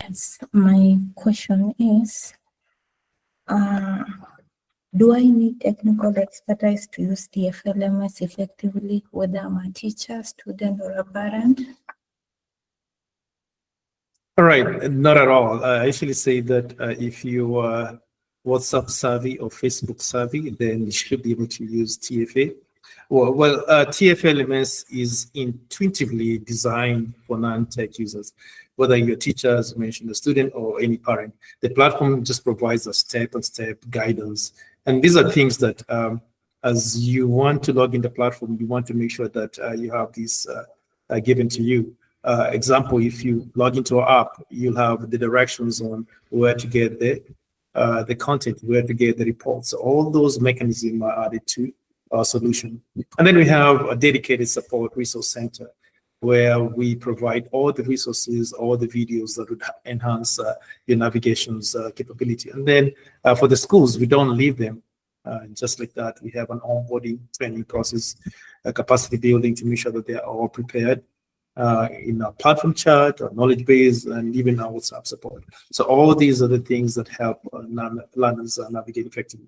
Yes, my question is, do I need technical expertise to use TFA LMS effectively, whether I'm a teacher, student, or a parent? All right, not at all. I usually say that if you are WhatsApp savvy or Facebook savvy, then you should be able to use TFA. Well, TFA LMS is intuitively designed for non-tech users, whether you're a teacher, as mentioned, a student, or any parent. The platform just provides a step-by-step guidance. And these are things that as you want to log in the platform, you want to make sure that you have these given to you. Example, if you log into our app, you'll have the directions on where to get the content, where to get the reports. All those mechanisms are added to our solution. And then we have a dedicated support resource center where we provide all the resources, all the videos that would enhance your navigation's capability. And then for the schools, we don't leave them just like that. We have an onboarding training process, a capacity building to make sure that they are all prepared in our platform chat, our knowledge base, and even our WhatsApp support. So all these are the things that help learners navigate effectively.